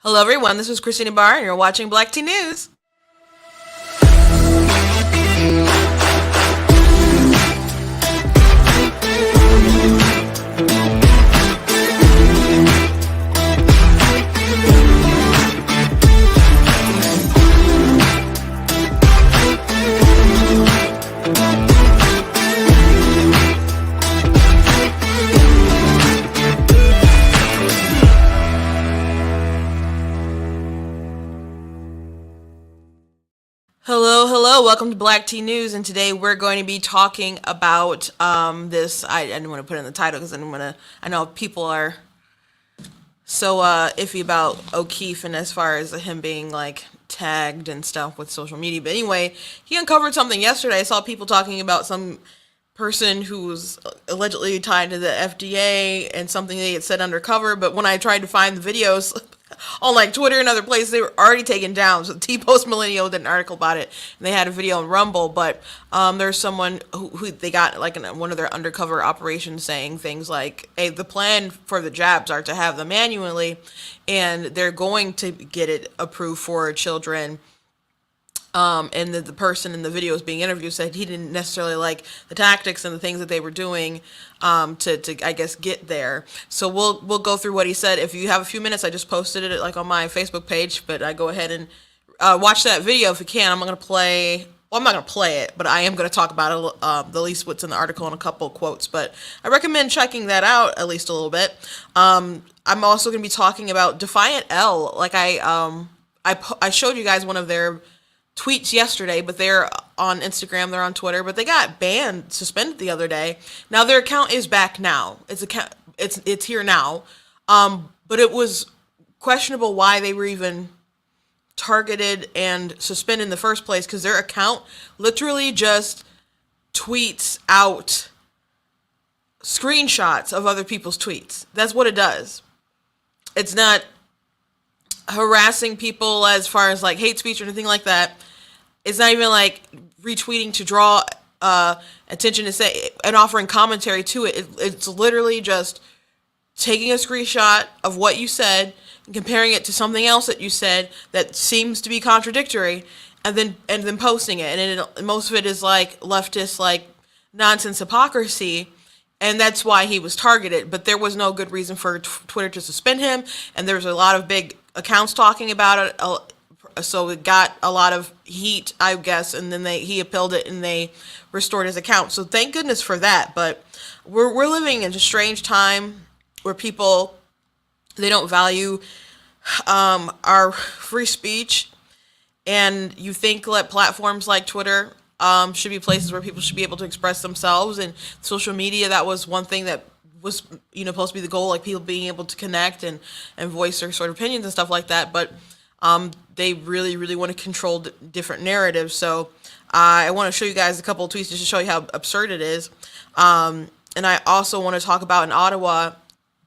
Hello, everyone. This is Christina Barr, and you're watching Black Tea News. Hello. Welcome to Black Tea News, and today we're going to be talking about this. I didn't want to put it in the title because I know people are so iffy about O'Keefe and as far as him being like tagged and stuff with social media. But anyway, he uncovered something yesterday. I saw people talking about some person who was allegedly tied to the FDA and something they had said undercover. But when I tried to find the videos on like Twitter and other places, they were already taken down. So T-Post Millennial did an article about it, and they had a video on Rumble. But there's someone who they got like in one of their undercover operations saying things like, "Hey, the plan for the jabs are to have them manually, and they're going to get it approved for children." And the person in the video was being interviewed said he didn't necessarily like the tactics and the things that they were doing to I guess get there. So we'll go through what he said. If you have a few minutes, I just posted it like on my Facebook page, but I go ahead and watch that video if you can. I'm not going to play it, but I am going to talk about it, at least what's in the article and a couple of quotes. But I recommend checking that out at least a little bit. I'm also going to be talking about Defiant L. Like I showed you guys one of their tweets yesterday, but they're on Instagram, they're on Twitter, but they got suspended the other day. Now their account is back now. It's here now. But it was questionable why they were even targeted and suspended in the first place, because their account literally just tweets out screenshots of other people's tweets. That's what it does. It's not harassing people as far as like hate speech or anything like that. It's not even like retweeting to draw attention to say and offering commentary to it. It's literally just taking a screenshot of what you said and comparing it to something else that you said that seems to be contradictory, and then posting it. And most of it is like leftist like nonsense hypocrisy. And that's why he was targeted. But there was no good reason for Twitter to suspend him. And there's a lot of big accounts talking about it. So it got a lot of heat, I guess. And then he appealed it and they restored his account. So thank goodness for that. But we're living in a strange time where people, they don't value our free speech. And you think that platforms like Twitter should be places where people should be able to express themselves, and social media, that was one thing that was supposed to be the goal, like people being able to connect and voice their sort of opinions and stuff like that. But they really want to control different narratives. So I want to show you guys a couple of tweets just to show you how absurd it is. And I also want to talk about in Ottawa,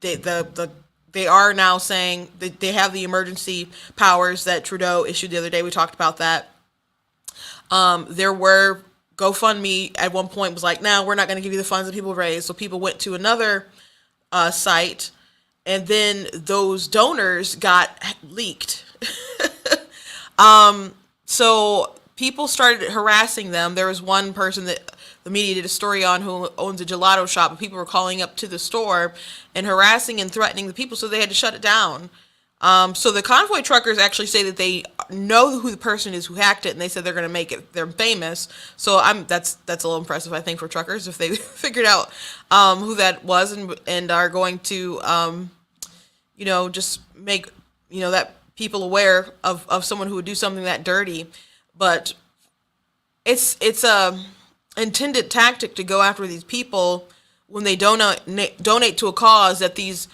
they are now saying that they have the emergency powers that Trudeau issued the other day. We talked about that. There were GoFundMe at one point was like, no, we're not going to give you the funds that people raised. So people went to another site, and then those donors got leaked. So people started harassing them. There was one person that the media did a story on who owns a gelato shop, and people were calling up to the store and harassing and threatening the people, so they had to shut it down. So the Convoy truckers actually say that they know who the person is who hacked it, and they said they're going to make it them famous. So that's a little impressive, I think, for truckers if they figured out who that was and are going to just make that people aware of someone who would do something that dirty. But it's a intended tactic to go after these people when they donate to a cause that these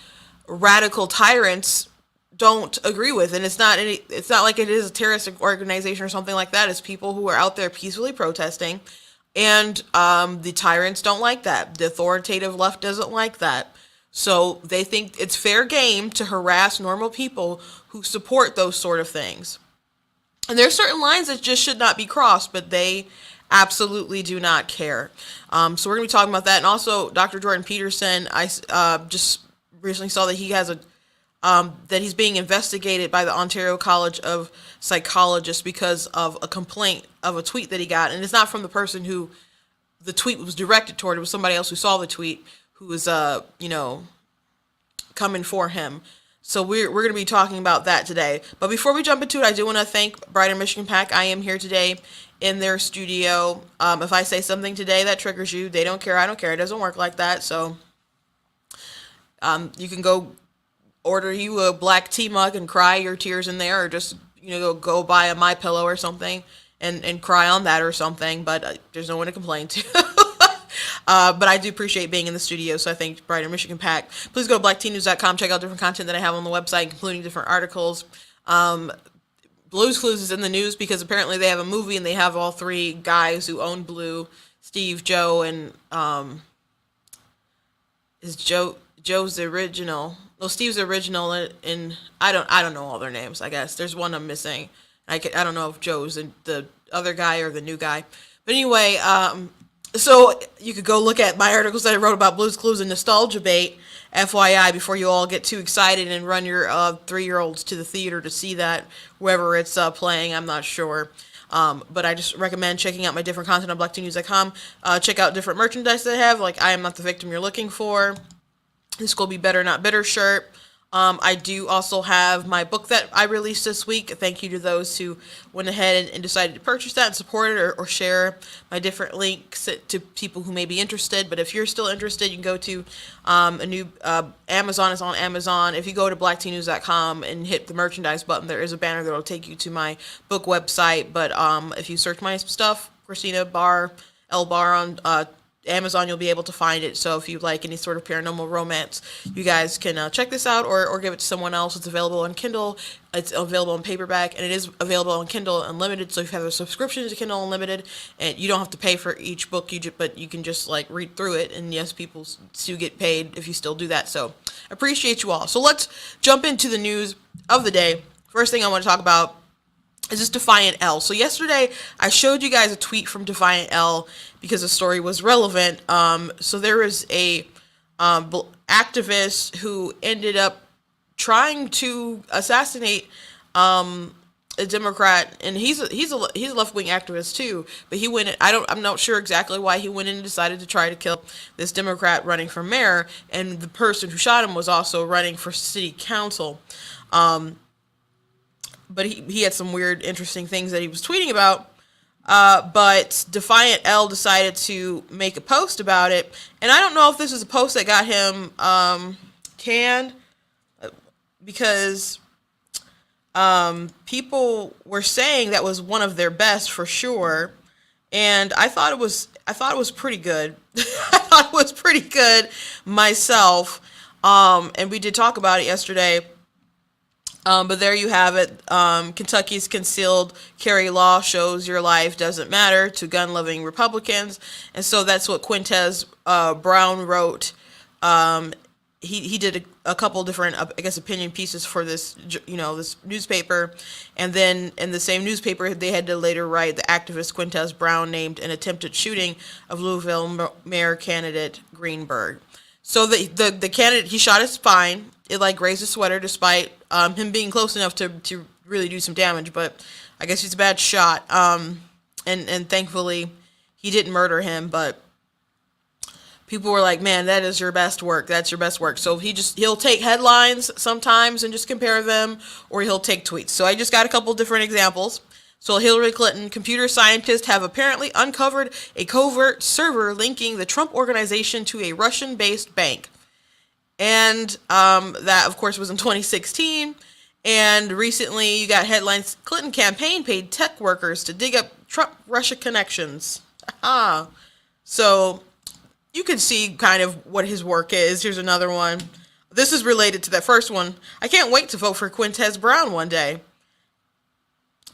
radical tyrants don't agree with. And it's not like it is a terrorist organization or something like that. It's people who are out there peacefully protesting, and the tyrants don't like that. The authoritative left doesn't like that. So they think it's fair game to harass normal people who support those sort of things. And there's certain lines that just should not be crossed, but they absolutely do not care. So we're going to be talking about that. And also, Dr. Jordan Peterson, I just recently saw that he has that he's being investigated by the Ontario College of Psychologists because of a complaint of a tweet that he got. And it's not from the person who the tweet was directed toward. It was somebody else who saw the tweet who was, coming for him. So we're going to be talking about that today. But before we jump into it, I do want to thank Brighter Michigan Pack. I am here today in their studio. If I say something today that triggers you, they don't care. I don't care. It doesn't work like that. So you can go order you a black tea mug and cry your tears in there, or just go buy a MyPillow or something and cry on that or something. But there's no one to complain to. But I do appreciate being in the studio, so I thank Brighter Michigan Pack. Please go to blacktnews.com, check out different content that I have on the website, including different articles. Blue's Clues is in the news because apparently they have a movie and they have all three guys who own Blue, Steve, Joe, and Joe's the original. Well, Steve's the original, and I don't know all their names. I guess there's one I'm missing. I don't know if Joe's the other guy or the new guy. But anyway, so you could go look at my articles that I wrote about Blue's Clues and Nostalgia Bait, FYI, before you all get too excited and run your 3-year-olds to the theater to see that, wherever it's playing. I'm not sure. But I just recommend checking out my different content on blacktnews.com. Check out different merchandise that I have, like I Am Not the Victim You're Looking For, This Will Be Better Not Bitter shirt. I do also have my book that I released this week. Thank you to those who went ahead and decided to purchase that and support it, or share my different links to people who may be interested. But if you're still interested, you can go to Amazon. It's on Amazon. If you go to blacktnews.com and hit the merchandise button, there is a banner that will take you to my book website. But if you search my stuff, Christina Barr, L Barr on Amazon, you'll be able to find it. So if you like any sort of paranormal romance, you guys can check this out, or give it to someone else. It's available on Kindle, it's available on paperback, and it is available on Kindle Unlimited. So if you have a subscription to Kindle Unlimited, and you don't have to pay for each book, but you can just read through it. And yes, people do get paid if you still do that. So appreciate you all. So let's jump into the news of the day. First thing I want to talk about is this Defiant L. So yesterday I showed you guys a tweet from Defiant L because the story was relevant. So there was a activist who ended up trying to assassinate a Democrat, and he's a left-wing activist too. But he went. I'm not sure exactly why he went in and decided to try to kill this Democrat running for mayor, and the person who shot him was also running for city council. But he had some weird, interesting things that he was tweeting about. But Defiant L decided to make a post about it. And I don't know if this is a post that got him canned, because people were saying that was one of their best for sure. And I thought it was pretty good. I thought it was pretty good myself. And we did talk about it yesterday. But there you have it. Kentucky's concealed carry law shows your life doesn't matter to gun-loving Republicans. And so that's what Quintez Brown wrote. He did a couple different, I guess, opinion pieces for this, this newspaper. And then in the same newspaper, they had to later write the activist Quintez Brown named an attempted shooting of Louisville mayor candidate Greenberg. So the candidate, he shot his spine. It grazed his sweater, despite him being close enough to really do some damage. But I guess he's a bad shot. And thankfully he didn't murder him. But people were like, "Man, that is your best work. That's your best work." So he'll take headlines sometimes and just compare them, or he'll take tweets. So I just got a couple different examples. So Hillary Clinton, computer scientists have apparently uncovered a covert server linking the Trump organization to a Russian-based bank. And that, of course, was in 2016. And recently you got headlines, Clinton campaign paid tech workers to dig up Trump-Russia connections. So you can see kind of what his work is. Here's another one. This is related to that first one. I can't wait to vote for Quintez Brown one day.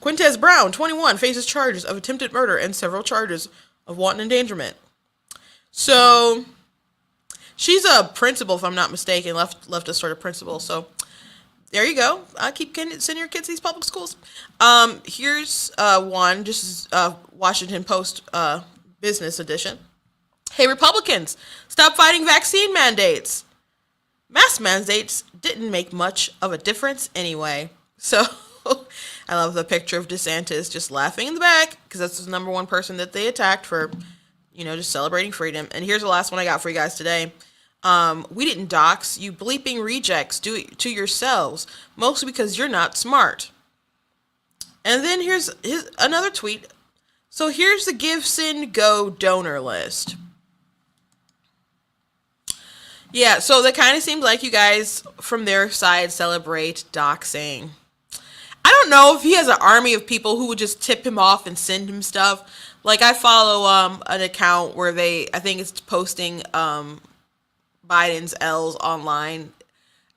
Quintez Brown, 21, faces charges of attempted murder and several charges of wanton endangerment. So she's a principal, if I'm not mistaken, leftist sort of principal. So there you go. I keep sending your kids to these public schools. Here's one. This is Washington Post business edition. Hey, Republicans, stop fighting vaccine mandates. mask mandates didn't make much of a difference anyway. So I love the picture of DeSantis just laughing in the back because that's the number one person that they attacked for, just celebrating freedom. And here's the last one I got for you guys today. We didn't dox you bleeping rejects. Do it to yourselves, mostly because you're not smart. And then here's another tweet. So here's the Give, Send, Go donor list. Yeah, so that kind of seems like you guys from their side celebrate doxing. I don't know if he has an army of people who would just tip him off and send him stuff. Like I follow an account where I think it's posting Biden's L's online.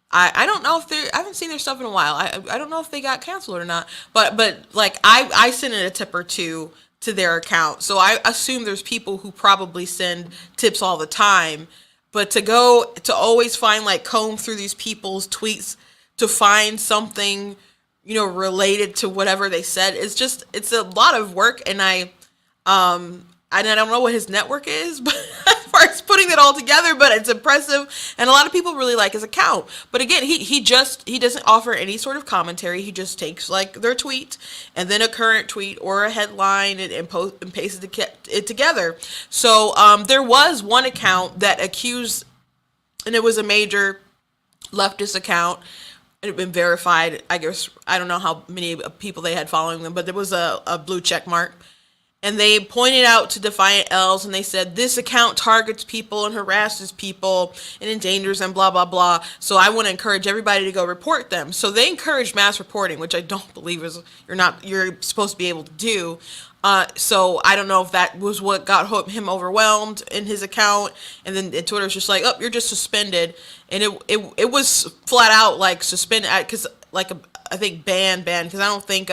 I don't know if I haven't seen their stuff in a while. I don't know if they got canceled or not. But like I sent in a tip or two to their account. So I assume there's people who probably send tips all the time. But to always find, like, comb through these people's tweets to find something, related to whatever they said, it's a lot of work. And I don't know what his network is, but as far as putting it all together, but it's impressive. And a lot of people really like his account. But again, he doesn't offer any sort of commentary. He just takes, like, their tweet and then a current tweet or a headline and pastes it together. So there was one account that accused, and it was a major leftist account. It had been verified. I guess I don't know how many people they had following them, but there was a blue check mark. And they pointed out to Defiant L's and they said, this account targets people and harasses people and endangers them, blah, blah, blah. So I want to encourage everybody to go report them. So they encouraged mass reporting, which I don't believe you're supposed to be able to do. So I don't know if that was what got him overwhelmed in his account. And then Twitter's just like, oh, you're just suspended. And it was flat out like suspended because like I think ban because I don't think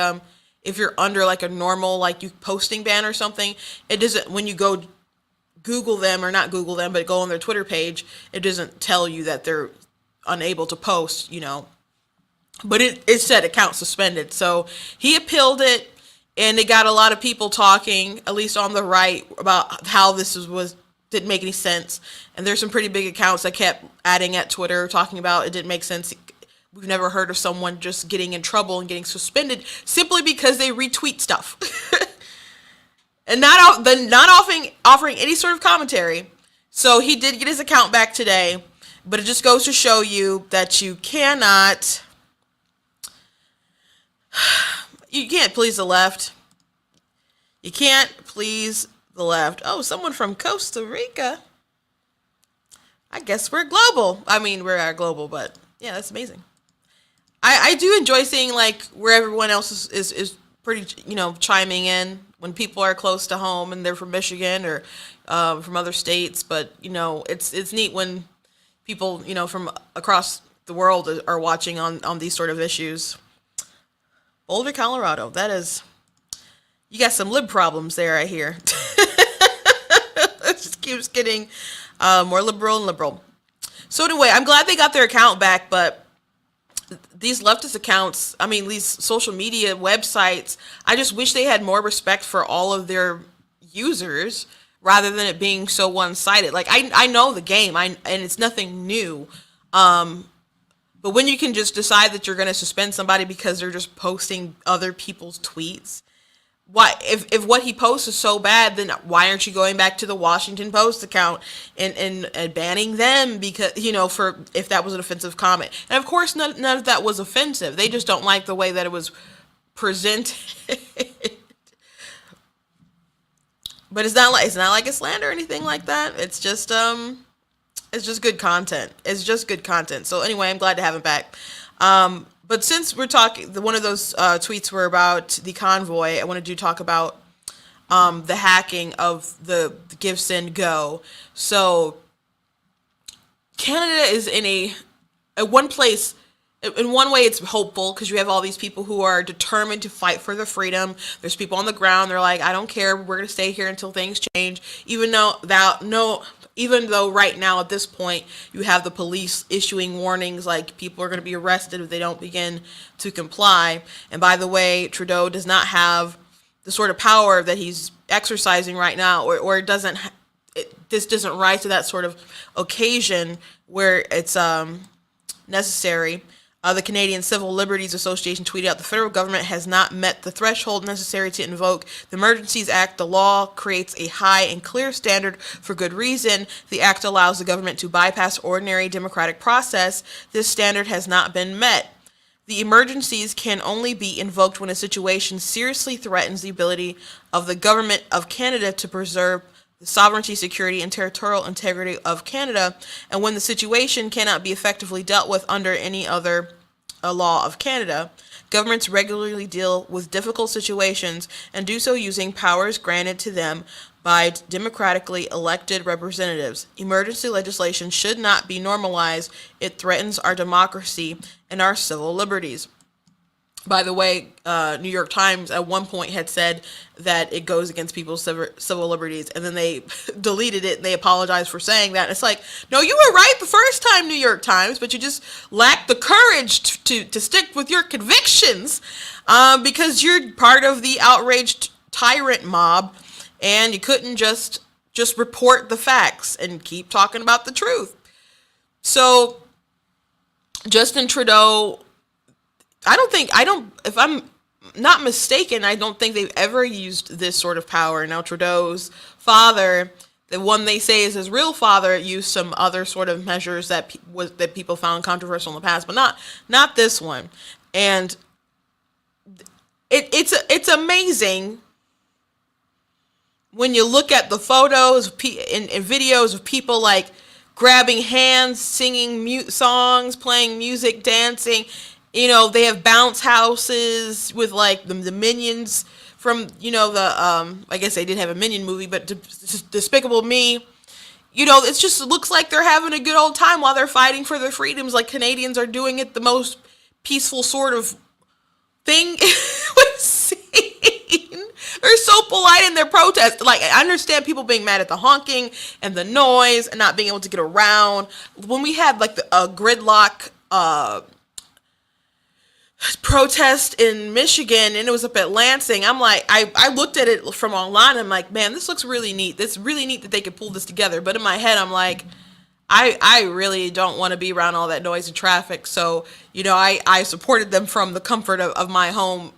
if you're under like a normal, like you posting ban or something, it doesn't, when you go Google them or not Google them, but go on their Twitter page, it doesn't tell you that they're unable to post, but it said account suspended. So he appealed it and it got a lot of people talking, at least on the right, about how this didn't make any sense. And there's some pretty big accounts that kept adding at Twitter talking about it didn't make sense. We've never heard of someone just getting in trouble and getting suspended simply because they retweet stuff. And not offering any sort of commentary. So he did get his account back today, but it just goes to show you that you can't please the left. You can't please the left. Oh, someone from Costa Rica. I guess we're global. I mean, we're global, but yeah, that's amazing. I do enjoy seeing like where everyone else is pretty, chiming in when people are close to home and they're from Michigan or from other states. But, it's neat when people, from across the world are watching on these sort of issues. Boulder, Colorado. That is, you got some lib problems there, I hear. It just keeps getting more liberal and liberal. So anyway, I'm glad they got their account back, but these leftist accounts, these social media websites, I just wish they had more respect for all of their users rather than it being so one-sided. Like, I know the game, and it's nothing new. But when you can just decide that you're going to suspend somebody because they're just posting other people's tweets, why, if what he posts is so bad, then why aren't you going back to the Washington Post account and banning them because, for if that was an offensive comment? And of course, none of that was offensive. They just don't like the way that it was presented. But it's not like a slander or anything like that. It's just good content. It's just good content. So anyway, I'm glad to have him back. But since we're talking, one of those tweets were about the convoy, I wanted to talk about the hacking of the Give, Send, Go. So Canada is in one place. In one way, it's hopeful because you have all these people who are determined to fight for their freedom. There's people on the ground. They're like, I don't care. We're going to stay here until things change. Even though right now at this point you have the police issuing warnings like people are going to be arrested if they don't begin to comply. And by the way, Trudeau does not have the sort of power that he's exercising right now, or this doesn't rise to that sort of occasion where it's necessary. The Canadian Civil Liberties Association tweeted out the federal government has not met the threshold necessary to invoke the Emergencies Act. The law creates a high and clear standard for good reason. The act allows the government to bypass ordinary democratic process. This standard has not been met. The emergencies can only be invoked when a situation seriously threatens the ability of the government of Canada to preserve the sovereignty, security, and territorial integrity of Canada, and when the situation cannot be effectively dealt with under any other law of Canada. Governments regularly deal with difficult situations and do so using powers granted to them by democratically elected representatives. Emergency legislation should not be normalized. It threatens our democracy and our civil liberties. By the way, New York Times at one point had said that it goes against people's civil liberties, and then they deleted it and they apologized for saying that. It's like, no, you were right the first time, New York Times, but you just lacked the courage to stick with your convictions because you're part of the outraged tyrant mob, and you couldn't just report the facts and keep talking about the truth. So Justin Trudeau, if I'm not mistaken, I don't think they've ever used this sort of power. Now, Trudeau's father, the one they say is his real father, used some other sort of measures that people found controversial in the past, but not this one. And it's amazing when you look at the photos and videos of people like grabbing hands, singing songs, playing music, dancing. You know, they have bounce houses with like the Minions from, I guess they did have a Minion movie, but Despicable Me. It just looks like they're having a good old time while they're fighting for their freedoms, like Canadians are doing it the most peaceful sort of thing we've seen. They're so polite in their protest. Like, I understand people being mad at the honking and the noise and not being able to get around. When we had like the gridlock protest in Michigan and it was up at Lansing, I'm like, I looked at it from online. I'm like, man, this looks really neat. It's really neat that they could pull this together. But in my head, I'm like, I really don't want to be around all that noise and traffic. So, I supported them from the comfort of my home,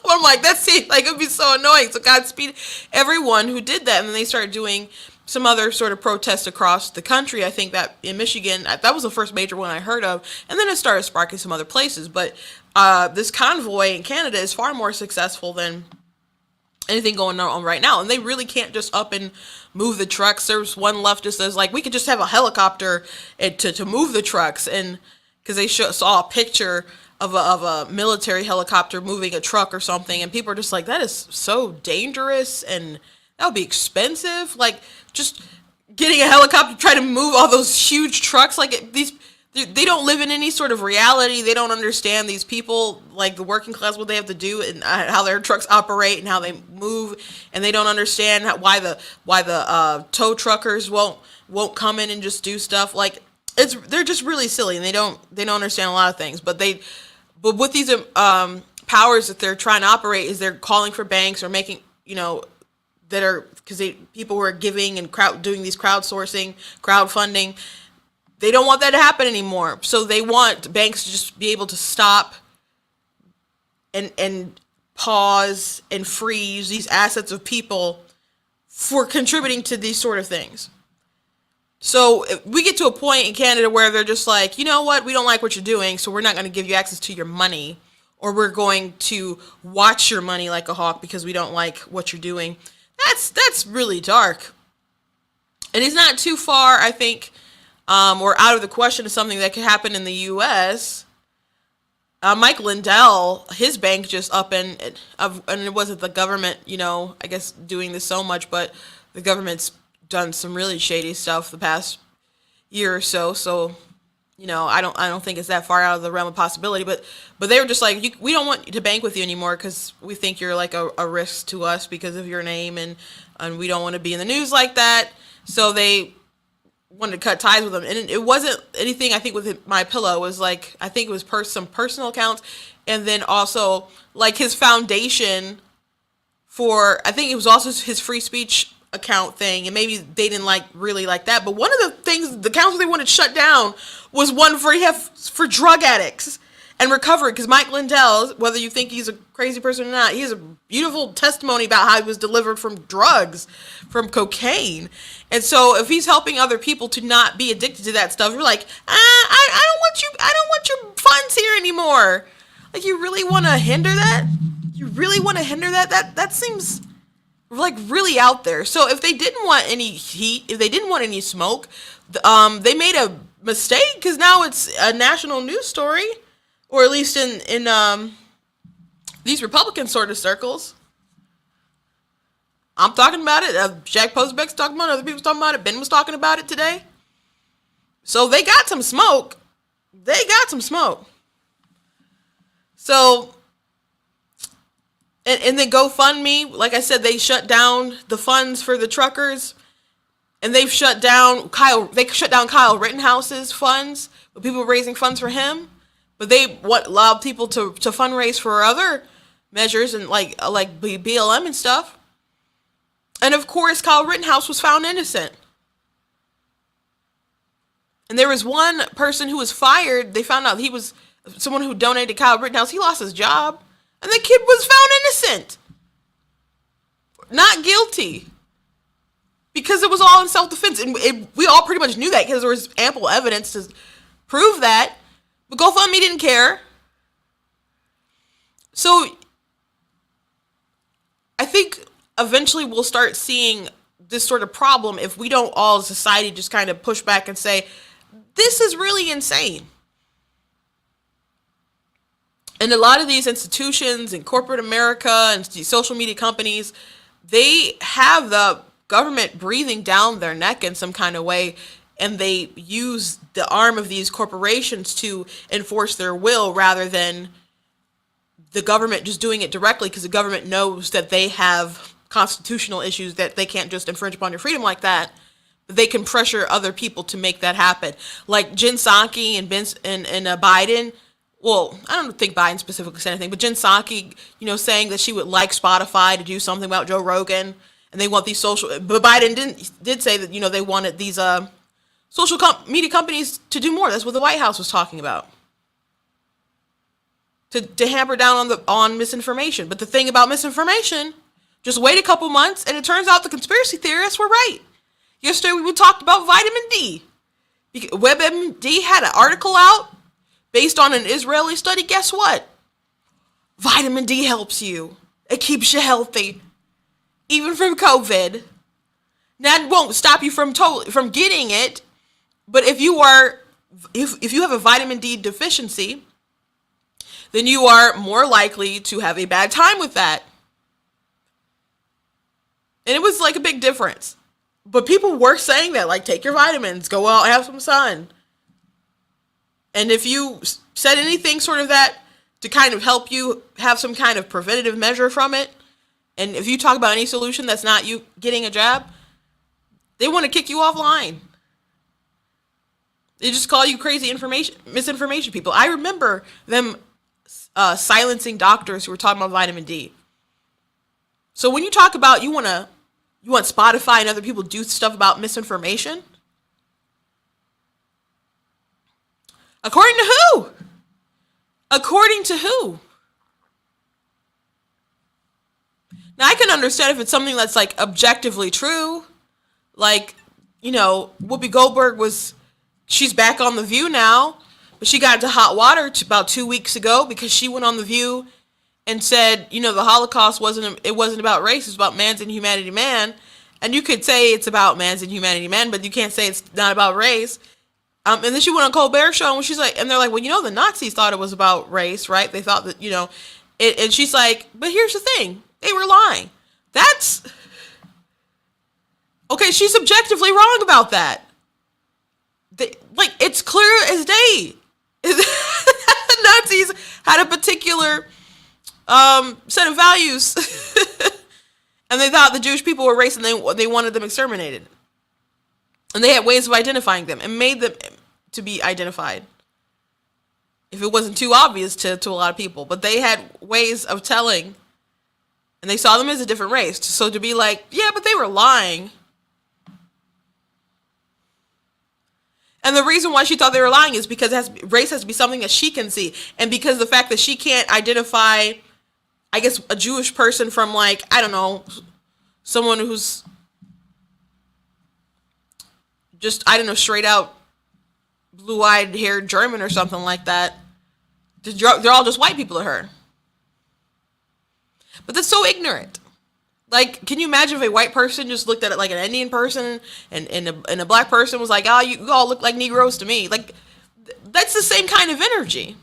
I'm like, that seems like it would be so annoying. So Godspeed everyone who did that. And then they started doing some other sort of protests across the country. I think that in Michigan, that was the first major one I heard of. And then it started sparking some other places. But this convoy in Canada is far more successful than anything going on right now. And they really can't just up and move the trucks. There's one leftist that's like, we could just have a helicopter to move the trucks. And because they saw a picture of a military helicopter moving a truck or something. And people are just like, that is so dangerous and that would be expensive. Like, just getting a helicopter to try to move all those huge trucks. Like, they don't live in any sort of reality. They don't understand these people, like the working class, what they have to do and how their trucks operate and how they move. And they don't understand why the tow truckers won't come in and just do stuff. Like, they're just really silly, and they don't understand a lot of things. But with these powers that they're trying to operate, is they're calling for banks or making, that are, because people who are giving and doing these crowdfunding, they don't want that to happen anymore. So they want banks to just be able to stop and pause and freeze these assets of people for contributing to these sort of things. So we get to a point in Canada where they're just like, you know what, we don't like what you're doing, so we're not going to give you access to your money, or we're going to watch your money like a hawk because we don't like what you're doing. That's really dark. And it's not too far, I think, or out of the question of something that could happen in the U.S. Mike Lindell, his bank just up and it wasn't the government, I guess doing this so much, but the government's done some really shady stuff the past year or so. So, I don't think it's that far out of the realm of possibility. But they were just like, we don't want to bank with you anymore because we think you're like a risk to us because of your name, and we don't want to be in the news like that. So they wanted to cut ties with him, and it wasn't anything. I think with My Pillow was like, I think it was some personal accounts, and then also like his foundation for, I think it was also his free speech account thing, and maybe they didn't really like that. But one of the things, the accounts they wanted shut down was one for drug addicts and recovery. Because Mike Lindell, whether you think he's a crazy person or not, he has a beautiful testimony about how he was delivered from drugs, from cocaine. And so if he's helping other people to not be addicted to that stuff, we're like, I don't want your funds here anymore. Like, you really want to hinder that? You really want to hinder that? That seems like really out there. So if they didn't want any heat, if they didn't want any smoke, they made a mistake, because now it's a national news story, or at least in these Republican sort of circles. I'm talking about it. Jack Posobiec's talking about it. Other people's talking about it. Ben was talking about it today. So they got some smoke. So, and then GoFundMe, like I said, they shut down the funds for the truckers, and they've shut down Kyle Rittenhouse's funds, but people were raising funds for him, but they allowed people to fundraise for other measures, and like BLM and stuff. And of course, Kyle Rittenhouse was found innocent. And there was one person who was fired. They found out he was someone who donated to Kyle Rittenhouse. He lost his job. And the kid was found innocent. Not guilty. Because it was all in self-defense. And we all pretty much knew that, because there was ample evidence to prove that. But GoFundMe didn't care. So I think eventually we'll start seeing this sort of problem if we don't all as society just kind of push back and say, this is really insane. And a lot of these institutions in corporate America and these social media companies, they have the government breathing down their neck in some kind of way, and they use the arm of these corporations to enforce their will rather than the government just doing it directly, because the government knows that they have constitutional issues that they can't just infringe upon your freedom like that. But they can pressure other people to make that happen. Like Jen Psaki and Biden. Well, I don't think Biden specifically said anything, but Jen Psaki, saying that she would like Spotify to do something about Joe Rogan, and they want these but Biden did say that, they wanted these social media companies to do more. That's what the White House was talking about. To hammer down on misinformation. But the thing about misinformation, just wait a couple months, and it turns out the conspiracy theorists were right. Yesterday we talked about vitamin D. WebMD had an article out based on an Israeli study. Guess what? Vitamin D helps you. It keeps you healthy, even from COVID. That won't stop you from getting it, but if you have a vitamin D deficiency, then you are more likely to have a bad time with that. And it was like a big difference. But people were saying that, like, take your vitamins, go out, have some sun. And if you said anything sort of that to kind of help you have some kind of preventative measure from it, and if you talk about any solution that's not you getting a jab, they want to kick you offline. They just call you crazy misinformation people. I remember them silencing doctors who were talking about vitamin D. So when you talk about you want Spotify and other people to do stuff about misinformation, according to who? According to who? Now I can understand if it's something that's like objectively true, like, Whoopi Goldberg she's back on The View now, but she got into hot water about 2 weeks ago because she went on The View and said, the Holocaust wasn't about race, it's about man's inhumanity man. And you could say it's about man's inhumanity man, but you can't say it's not about race. And then she went on Colbert Show, and she's like, and they're like, well, the Nazis thought it was about race, right? They thought that, and she's like, but here's the thing, they were lying. That's, okay, she's objectively wrong about that. It's clear as day. Nazis had a particular set of values, and they thought the Jewish people were racist, and they wanted them exterminated. And they had ways of identifying them and made them to be identified, if it wasn't too obvious to a lot of people. But they had ways of telling, And they saw them as a different race. So to be like, yeah, but they were lying. And the reason why she thought they were lying is because race has to be something that she can see. And because the fact that she can't identify, I guess, a Jewish person from, like, I don't know, someone who's just, I don't know, straight out blue-eyed haired German or something like that. They're all just white people to her. But that's so ignorant. Like, can you imagine if a white person just looked at it like an Indian person, and a black person was like, oh, you all look like Negroes to me. Like, that's the same kind of energy.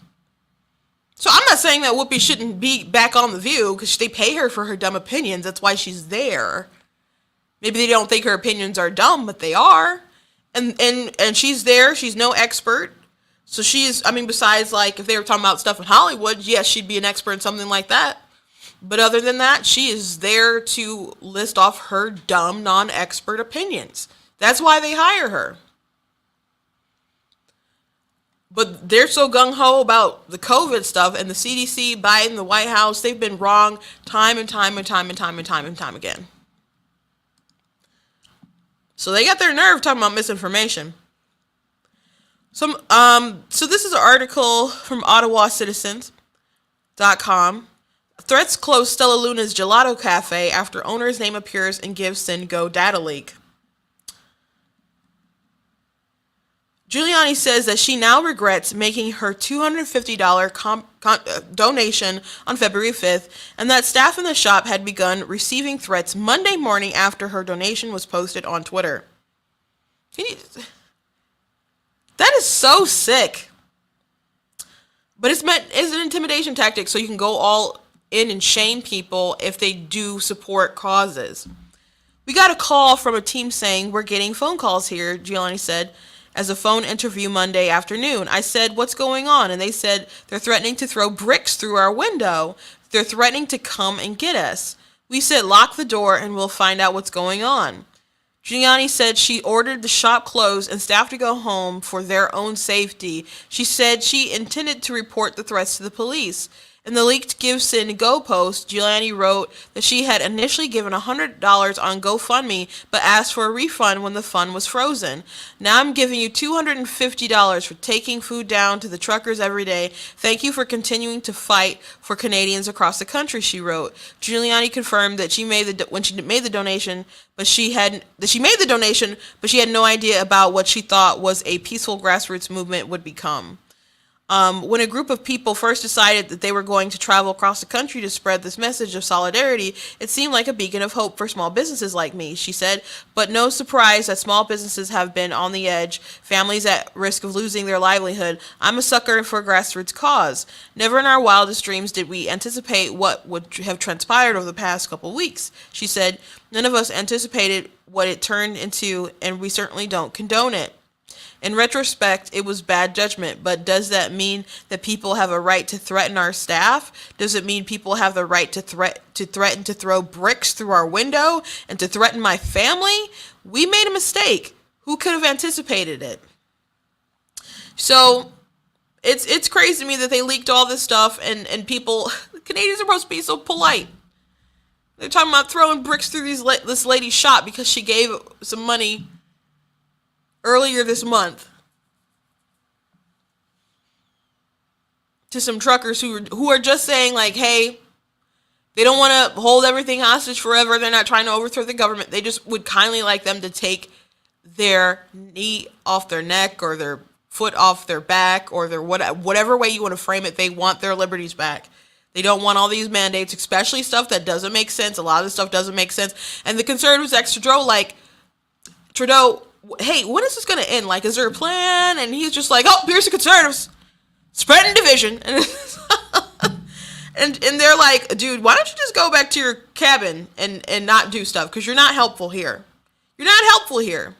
So I'm not saying that Whoopi shouldn't be back on The View, because they pay her for her dumb opinions. That's why she's there. Maybe they don't think her opinions are dumb, but they are. And she's there. She's no expert. So she's, I mean, besides, like, if they were talking about stuff in Hollywood, yes, she'd be an expert in something like that. But other than that, she is there to list off her dumb, non-expert opinions. That's why they hire her. But they're so gung-ho about the COVID stuff, and the CDC, Biden, the White House, they've been wrong time and time and time and time and time and time again. So they got their nerve talking about misinformation. So this is an article from OttawaCitizens.com. Threats close Stella Luna's Gelato Cafe after owner's name appears in GiveSendGo data leak. Giuliani says that she now regrets making her $250 donation on February 5th, and that staff in the shop had begun receiving threats Monday morning after her donation was posted on Twitter. That is so sick. But it's an intimidation tactic, so you can go all in and shame people if they do support causes. We got a call from a team saying, we're getting phone calls here, Giuliani said, as a phone interview Monday afternoon. I said, what's going on? And they said, they're threatening to throw bricks through our window. They're threatening to come and get us. We said, lock the door and we'll find out what's going on. Giuliani said she ordered the shop closed and staff to go home for their own safety. She said she intended to report the threats to the police. In the leaked GiveSendGo post, Giuliani wrote that she had initially given $100 on GoFundMe, but asked for a refund when the fund was frozen. Now I'm giving you $250 for taking food down to the truckers every day. Thank you for continuing to fight for Canadians across the country, she wrote. Giuliani confirmed that she made the donation, but she had no idea about what she thought was a peaceful grassroots movement would become. When a group of people first decided that they were going to travel across the country to spread this message of solidarity, it seemed like a beacon of hope for small businesses like me, she said. But no surprise that small businesses have been on the edge, families at risk of losing their livelihood. I'm a sucker for a grassroots cause. Never in our wildest dreams did we anticipate what would have transpired over the past couple weeks, she said. None of us anticipated what it turned into, and we certainly don't condone it. In retrospect, it was bad judgment, but does that mean that people have a right to threaten our staff? Does it mean people have the right to threaten to throw bricks through our window and to threaten my family? We made a mistake. Who could have anticipated it? So it's crazy to me that they leaked all this stuff, and people, Canadians are supposed to be so polite. They're talking about throwing bricks through this lady's shop because she gave some money earlier this month to some truckers who are just saying, like, hey, they don't want to hold everything hostage forever. They're not trying to overthrow the government. They just would kindly like them to take their knee off their neck or their foot off their back or their whatever way you want to frame it. They want their liberties back. They don't want all these mandates, especially stuff that doesn't make sense. A lot of this stuff doesn't make sense. And the conservatives ex Trudeau, hey, when is this going to end? Like, is there a plan? And he's just like, oh, here's the conservatives spreading division. And they're like, dude, why don't you just go back to your cabin and not do stuff? Because you're not helpful here. You're not helpful here.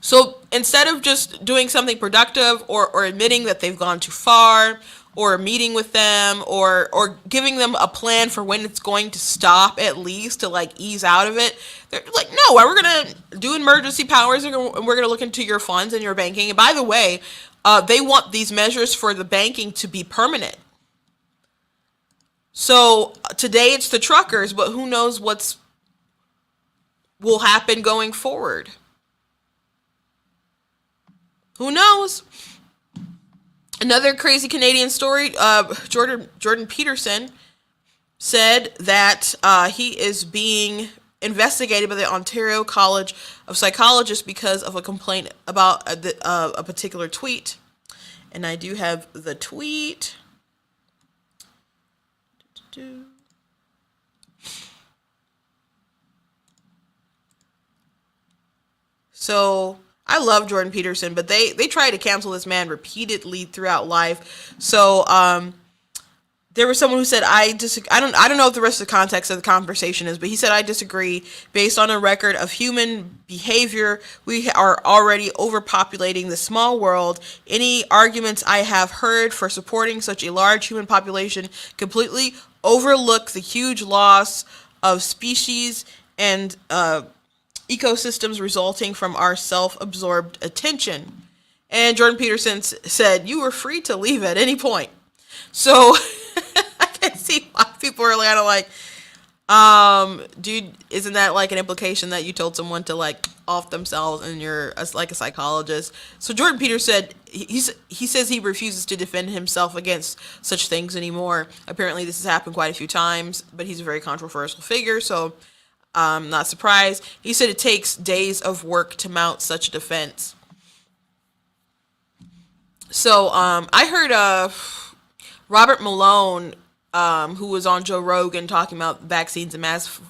So instead of just doing something productive or admitting that they've gone too far or meeting with them or giving them a plan for when it's going to stop, at least to like ease out of it, they're like, no, we're going to do emergency powers and we're going to look into your funds and your banking. And by the way, they want these measures for the banking to be permanent. So today it's the truckers, but who knows what's will happen going forward? Who knows? Another crazy Canadian story. Jordan Peterson said that he is being investigated by the Ontario College of Psychologists because of a complaint about a particular tweet. And I do have the tweet. So I love Jordan Peterson, but they tried to cancel this man repeatedly throughout life. So there was someone who said, I disagree. I don't know what the rest of the context of the conversation is, but he said, I disagree. Based on a record of human behavior, we are already overpopulating the small world. Any arguments I have heard for supporting such a large human population completely overlook the huge loss of species and ecosystems resulting from our self-absorbed attention. And Jordan Peterson said, you were free to leave at any point. So I can see why people are kind of like, dude, isn't that like an implication that you told someone to like off themselves and you're like a psychologist? So Jordan Peterson said he says he refuses to defend himself against such things anymore. Apparently this has happened quite a few times, but he's a very controversial figure, so I'm not surprised. He said it takes days of work to mount such a defense. So I heard Robert Malone, who was on Joe Rogan talking about vaccines and mass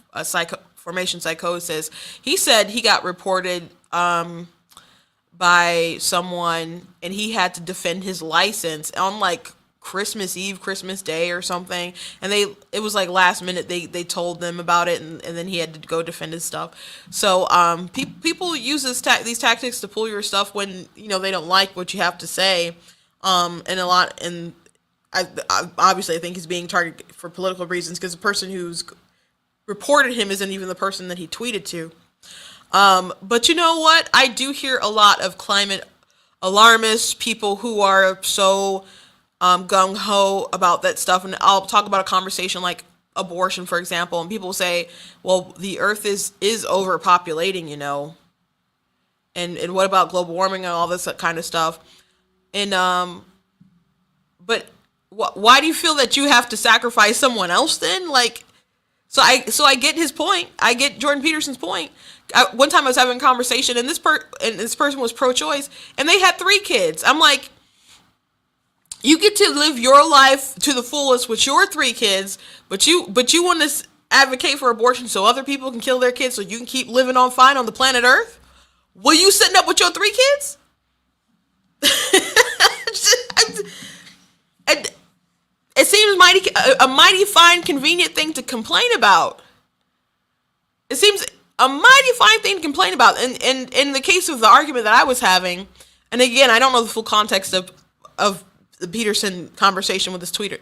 formation psychosis. He said he got reported by someone and he had to defend his license on like Christmas Eve, Christmas Day or something. And it was like last minute they told them about it, and then he had to go defend his stuff. So people use these tactics to pull your stuff when they don't like what you have to say. And I obviously I think he's being targeted for political reasons because the person who's reported him isn't even the person that he tweeted to. But you know what? I do hear a lot of climate alarmists, people who are so gung-ho about that stuff. And I'll talk about a conversation like abortion, for example, and people say, well, the earth is overpopulating, and what about global warming and all this kind of stuff. And but why do you feel that you have to sacrifice someone else then? Like, so I get his point. I get Jordan Peterson's point. One time I was having a conversation, and this person was pro-choice, and they had 3 kids. I'm like, you get to live your life to the fullest with your 3 kids, but you want to advocate for abortion so other people can kill their kids so you can keep living on fine on the planet Earth? Will you sitting up with your 3 kids? It seems a mighty fine, convenient thing to complain about. It seems a mighty fine thing to complain about. And in the case of the argument that I was having, and again, I don't know the full context of the Peterson conversation with this tweeter,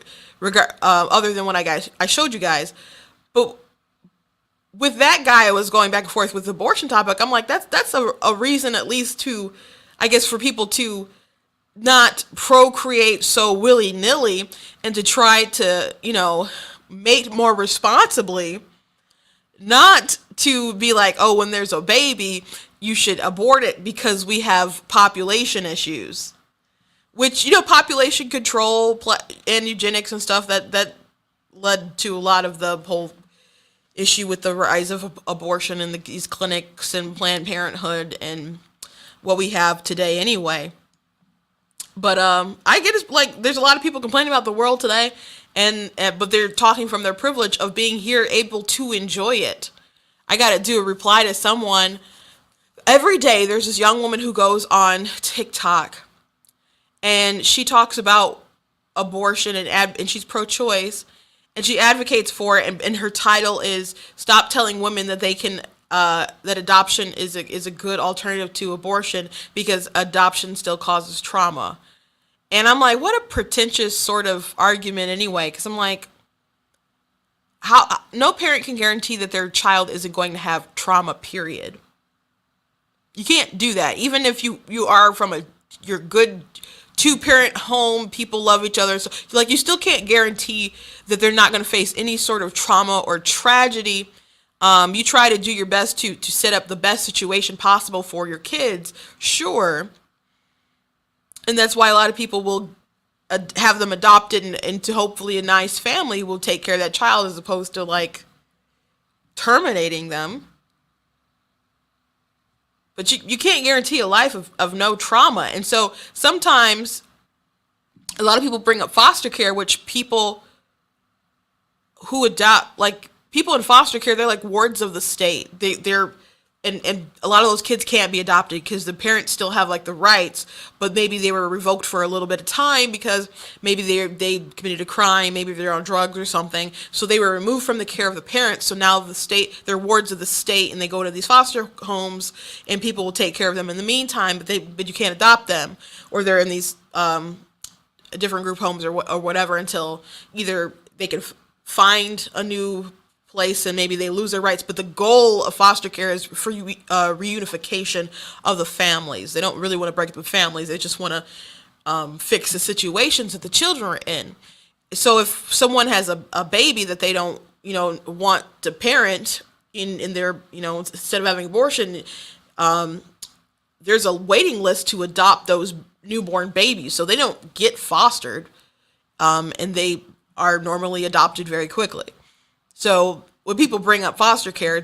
other than what I showed you guys. But with that guy, I was going back and forth with the abortion topic. I'm like, that's a reason at least to, I guess, for people to not procreate so willy-nilly and to try to, mate more responsibly, not to be like, oh, when there's a baby, you should abort it because we have population issues. Which, population control and eugenics and stuff, that led to a lot of the whole issue with the rise of abortion and these clinics and Planned Parenthood and what we have today anyway. But I get it, like, there's a lot of people complaining about the world today, but they're talking from their privilege of being here, able to enjoy it. I got to do a reply to someone. Every day there's this young woman who goes on TikTok, and she talks about abortion and she's pro-choice, and she advocates for it, and her title is "Stop Telling Women That They Can that adoption is a good alternative to abortion because adoption still causes trauma." And I'm like, what a pretentious sort of argument anyway, because I'm like, how no parent can guarantee that their child isn't going to have trauma, period. You can't do that. Even if you are from you're good two-parent home, people love each other. So, like, you still can't guarantee that they're not going to face any sort of trauma or tragedy. You try to do your best to set up the best situation possible for your kids, sure. And that's why a lot of people will have them adopted into hopefully a nice family will take care of that child as opposed to, like, terminating them. But you can't guarantee a life of no trauma. And so sometimes a lot of people bring up foster care, which people who adopt, like, people in foster care, they're like wards of the state. They're and a lot of those kids can't be adopted because the parents still have, like, the rights, but maybe they were revoked for a little bit of time because maybe they committed a crime, maybe they're on drugs or something, so they were removed from the care of the parents. So now the state, they're wards of the state, and they go to these foster homes, and people will take care of them in the meantime, but you can't adopt them, or they're in these different group homes or whatever until either they can find a new place and maybe they lose their rights. But the goal of foster care is for reunification of the families. They don't really want to break up the families. They just want to fix the situations that the children are in. So if someone has a baby that they don't, want to parent in their, instead of having abortion, there's a waiting list to adopt those newborn babies. So they don't get fostered, and they are normally adopted very quickly. So when people bring up foster care,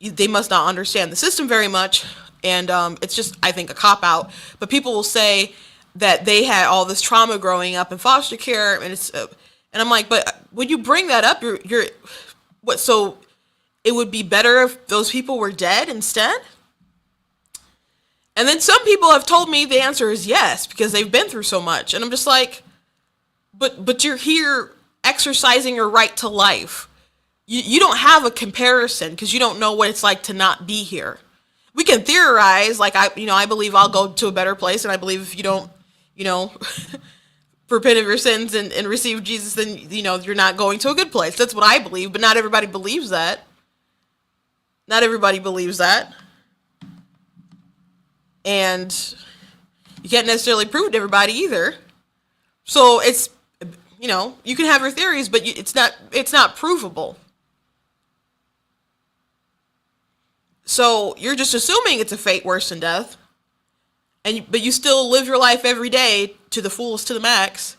they must not understand the system very much, and it's just, I think, a cop-out. But people will say that they had all this trauma growing up in foster care, and and I'm like, but when you bring that up, you're what? So it would be better if those people were dead instead? And then some people have told me the answer is yes, because they've been through so much, and I'm just like, but you're here exercising your right to life. You don't have a comparison because you don't know what it's like to not be here. We can theorize, like, I believe I'll go to a better place, and I believe if you don't, repent of your sins and receive Jesus, then, you're not going to a good place. That's what I believe, but not everybody believes that. Not everybody believes that. And you can't necessarily prove it to everybody either. So it's, you can have your theories, but it's not provable. So you're just assuming it's a fate worse than death, but you still live your life every day to the fullest, to the max.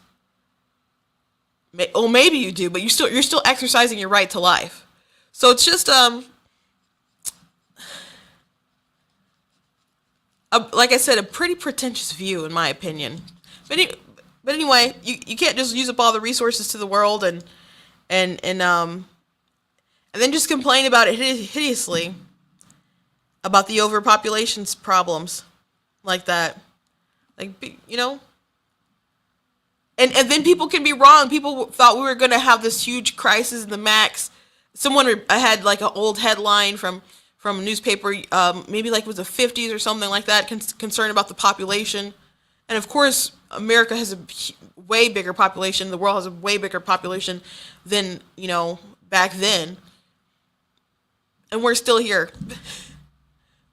Well, maybe you do, but you're still exercising your right to life. So it's just like I said, a pretty pretentious view in my opinion. But anyway, you can't just use up all the resources to the world and then just complain about it hideously about the overpopulation's problems like that. Like, and then people can be wrong. People thought we were going to have this huge crisis in the max. Someone had like an old headline from a newspaper, maybe like it was the 50s or something like that, concerned about the population. And of course, America has a way bigger population. The world has a way bigger population than, back then. And we're still here.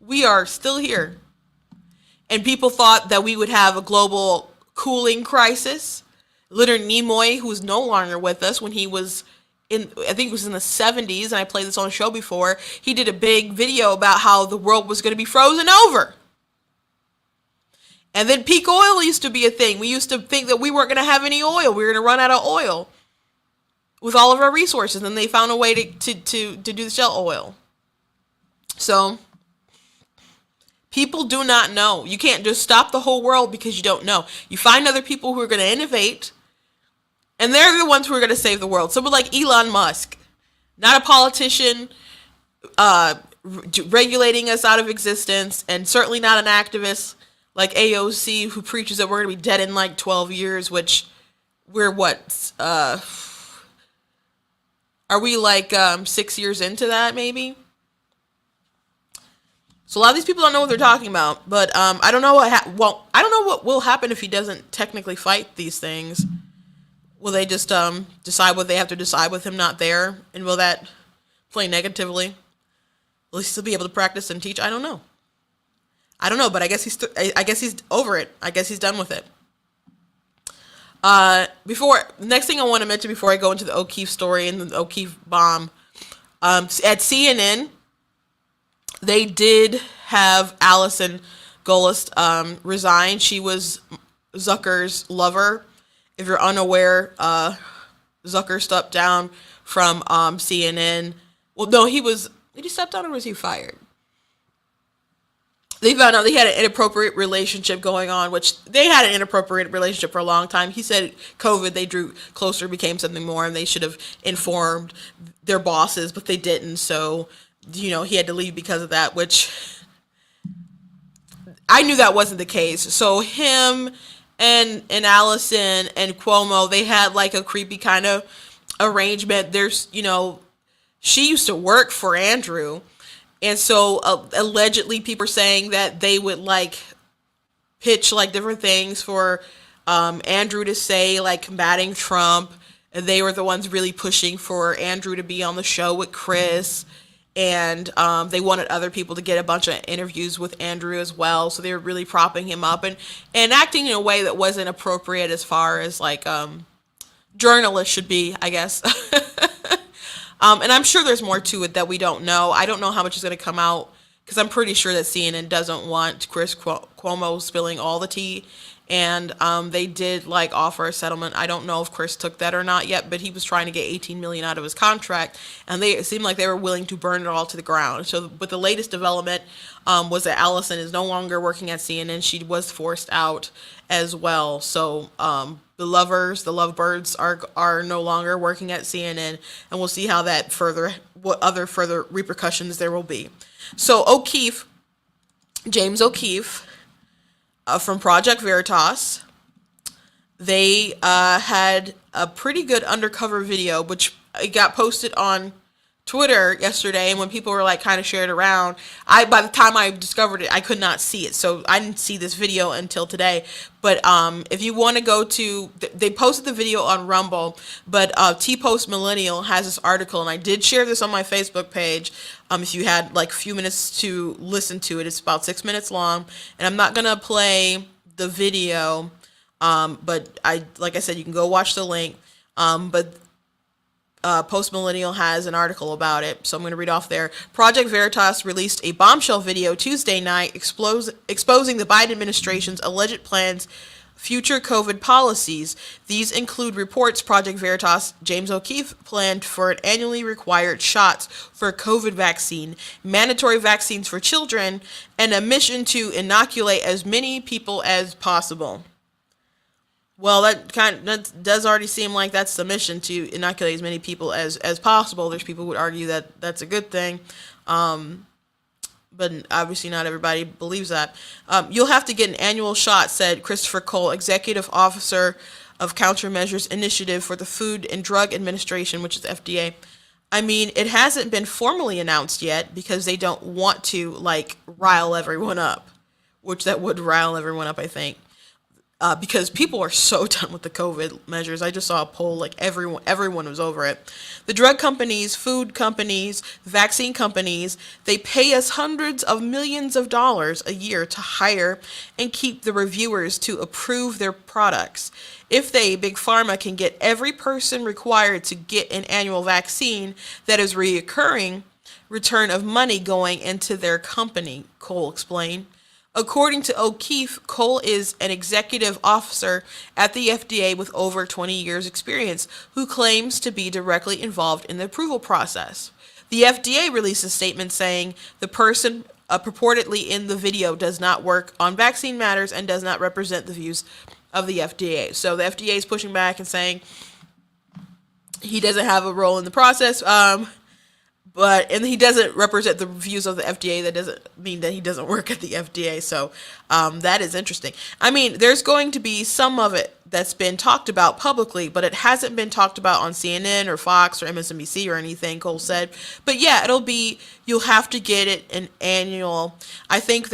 We are still here. And people thought that we would have a global cooling crisis. Leonard Nimoy, who is no longer with us, when he was I think it was in the 70s, and I played this on a show before, he did a big video about how the world was going to be frozen over. And then peak oil used to be a thing. We used to think that we weren't going to have any oil. We were going to run out of oil with all of our resources. And they found a way to do the shale oil. So people do not know. You can't just stop the whole world because you don't know. You find other people who are going to innovate, and they're the ones who are going to save the world. Someone like Elon Musk, not a politician, regulating us out of existence, and certainly not an activist like AOC, who preaches that we're going to be dead in like 12 years, which we're are we like 6 years into that maybe? So a lot of these people don't know what they're talking about, but I don't know I don't know what will happen if he doesn't technically fight these things. Will they just decide what they have to decide with him not there, and will that play negatively? Will he still be able to practice and teach? I don't know, but I guess he's over it. I guess he's done with it. Before next thing I want to mention before I go into the O'Keefe story and the O'Keefe bomb, at CNN they did have Allison Gollust resign. She was Zucker's lover. If you're unaware, Zucker stepped down from CNN. Well, no, he was. Did he step down or was he fired? They found out they had an inappropriate relationship going on, which they had an inappropriate relationship for a long time. He said COVID, they drew closer, became something more, and they should have informed their bosses, but they didn't. So, he had to leave because of that, which I knew that wasn't the case. So him and Allison and Cuomo, they had like a creepy kind of arrangement. She used to work for Andrew. And so allegedly people are saying that they would like pitch like different things for Andrew to say, like combating Trump. And they were the ones really pushing for Andrew to be on the show with Chris. And they wanted other people to get a bunch of interviews with Andrew as well. So they were really propping him up and acting in a way that wasn't appropriate as far as like journalists should be, I guess. And I'm sure there's more to it that we don't know. I don't know how much is going to come out because I'm pretty sure that CNN doesn't want Chris Cuomo spilling all the tea. And they did like offer a settlement. I don't know if Chris took that or not yet, but he was trying to get $18 million out of his contract, and it seemed like they were willing to burn it all to the ground. So, but the latest development was that Allison is no longer working at CNN. She was forced out as well. So the lovebirds are no longer working at CNN, and we'll see how that what other further repercussions there will be. So James O'Keefe. From Project Veritas, they had a pretty good undercover video, which it got posted on Twitter yesterday, and when people were like kind of shared around, by the time I discovered it, I could not see it, so I didn't see this video until today. But if you want to go to, they posted the video on Rumble, but T-Post Millennial has this article, and I did share this on my Facebook page. If you had like a few minutes to listen to it, it's about 6 minutes long, and I'm not gonna play the video, but like I said, you can go watch the link. But Post Millennial has an article about it, so I'm going to read off there. Project Veritas released a bombshell video Tuesday night exposing the Biden administration's alleged plans, future COVID policies. These include reports Project Veritas James O'Keefe planned for an annually required shots for COVID vaccine, mandatory vaccines for children, and a mission to inoculate as many people as possible. Well, that does already seem like that's the mission, to inoculate as many people as possible. There's people who would argue that that's a good thing, but obviously not everybody believes that. You'll have to get an annual shot, said Christopher Cole, Executive Officer of Countermeasures Initiative for the Food and Drug Administration, which is FDA. I mean, it hasn't been formally announced yet because they don't want to, like, rile everyone up, which that would rile everyone up, I think. Because people are so done with the COVID measures. I just saw a poll, like everyone was over it. The drug companies, food companies, vaccine companies, they pay us hundreds of millions of dollars a year to hire and keep the reviewers to approve their products. If they, Big Pharma, can get every person required to get an annual vaccine, that is reoccurring return of money going into their company, Cole explained. According to O'Keefe, Cole is an executive officer at the FDA with over 20 years' experience who claims to be directly involved in the approval process. The FDA released a statement saying the person purportedly in the video does not work on vaccine matters and does not represent the views of the FDA. So the FDA is pushing back and saying he doesn't have a role in the process. And he doesn't represent the views of the FDA. That doesn't mean that he doesn't work at the FDA. So that is interesting. I mean, there's going to be some of it that's been talked about publicly, but it hasn't been talked about on CNN or Fox or MSNBC or anything, Cole said. But yeah, you'll have to get it an annual. I think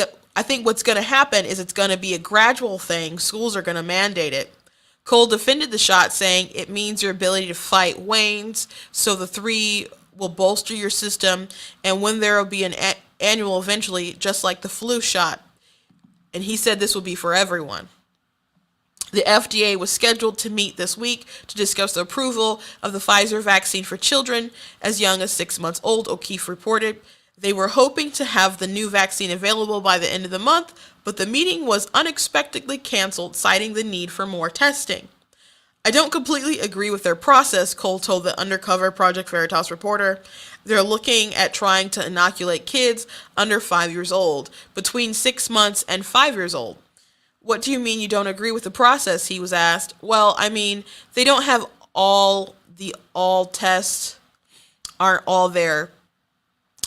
what's going to happen is it's going to be a gradual thing. Schools are going to mandate it. Cole defended the shot, saying it means your ability to fight wanes. So the three will bolster your system, and when there will be an annual eventually, just like the flu shot. And he said this will be for everyone. The FDA was scheduled to meet this week to discuss the approval of the Pfizer vaccine for children as young as 6 months old, O'Keefe reported. They were hoping to have the new vaccine available by the end of the month, but the meeting was unexpectedly canceled, citing the need for more testing. I don't completely agree with their process, Cole told the undercover Project Veritas reporter. They're looking at trying to inoculate kids under 5 years old, between 6 months and 5 years old. What do you mean you don't agree with the process? He was asked. Well, I mean, they don't have all tests aren't all there.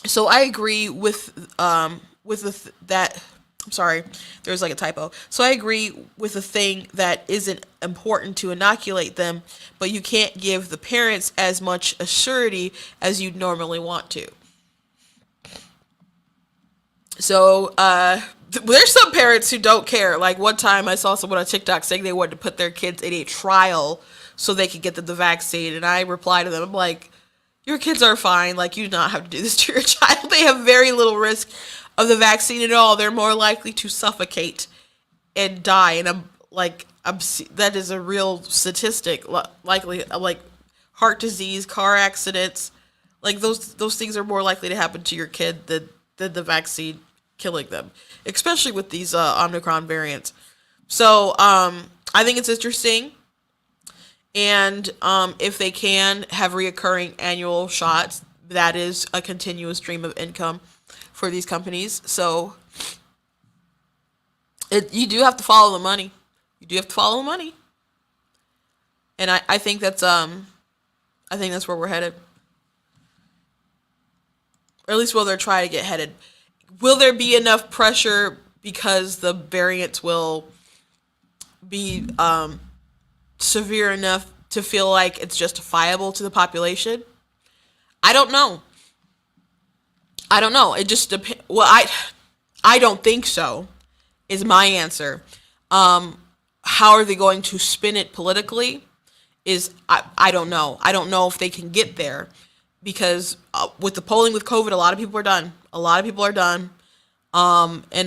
So I agree with that. I'm sorry, there's like a typo. So I agree with the thing that isn't important to inoculate them, but you can't give the parents as much assurity as you'd normally want to. So there's some parents who don't care. Like one time I saw someone on TikTok saying they wanted to put their kids in a trial so they could get the vaccine, and I replied to them, I'm like, your kids are fine. Like, you do not have to do this to your child. They have very little risk of the vaccine at all. They're more likely to suffocate and die. And that is a real statistic. Likely, like heart disease, car accidents, like those things are more likely to happen to your kid than the vaccine killing them, especially with these Omicron variants. So I think it's interesting. And if they can have reoccurring annual shots, that is a continuous stream of income for these companies. So you do have to follow the money. You do have to follow the money. And I think that's where we're headed. Or at least where they're trying to get headed. Will there be enough pressure because the variants will be severe enough to feel like it's justifiable to the population? I don't know. It just depends. Well, I don't think so, is my answer. How are they going to spin it politically? I don't know. I don't know if they can get there, because with the polling with COVID, a lot of people are done. And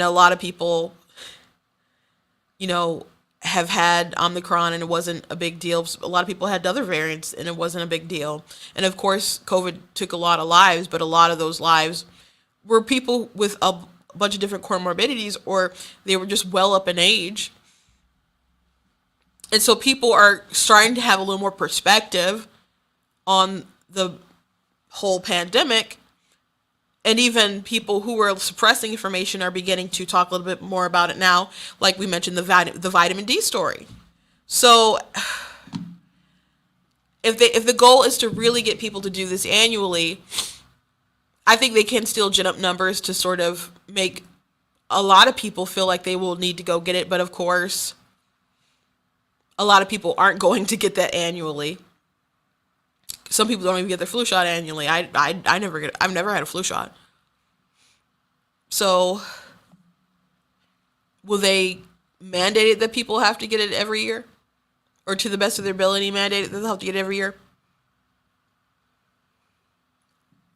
a lot of people, have had Omicron and it wasn't a big deal. A lot of people had other variants and it wasn't a big deal. And of course, COVID took a lot of lives, but a lot of those lives were people with a bunch of different comorbidities, or they were just well up in age. And so people are starting to have a little more perspective on the whole pandemic. And even people who were suppressing information are beginning to talk a little bit more about it now. Like we mentioned, the vitamin D story. So if the goal is to really get people to do this annually, I think they can still gin up numbers to sort of make a lot of people feel like they will need to go get it. But of course, a lot of people aren't going to get that annually. Some people don't even get their flu shot annually. I've never had a flu shot. So will they mandate it that people have to get it every year? Or to the best of their ability, mandate it that they'll have to get it every year?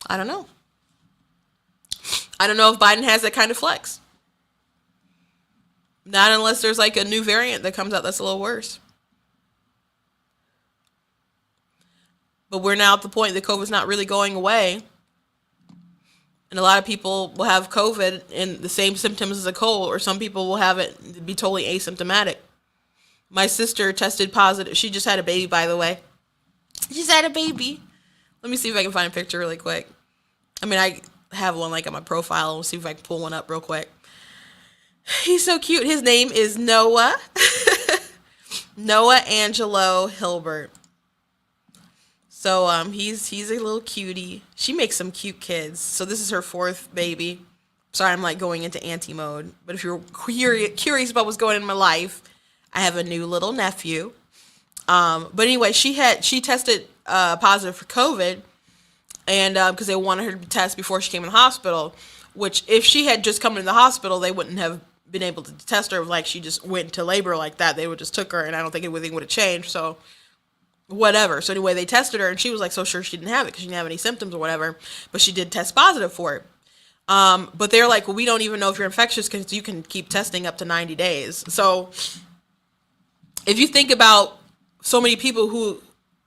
I don't know. I don't know if Biden has that kind of flex. Not unless there's like a new variant that comes out that's a little worse. But we're now at the point that COVID's not really going away. And a lot of people will have COVID and the same symptoms as a cold, or some people will have it be totally asymptomatic. My sister tested positive. She just had a baby, by the way. She just had a baby. Let me see if I can find a picture really quick. I mean, I have one like on my profile. We'll see if I can pull one up real quick. He's so cute. His name is Noah. Noah Angelo Hilbert. So he's a little cutie. She makes some cute kids. So this is her fourth baby. Sorry, I'm like going into auntie mode. But if you're curious about what's going on in my life, I have a new little nephew. But anyway, she tested positive for COVID, and because they wanted her to test before she came in the hospital. Which, if she had just come into the hospital, they wouldn't have been able to test her. Like, she just went into labor like that. They would just took her, and I don't think anything would have changed. So whatever. So anyway, they tested her, and she was like so sure she didn't have it because she didn't have any symptoms or whatever, but she did test positive for it. But they're like, well, we don't even know if you're infectious because you can keep testing up to 90 days. So if you think about so many people who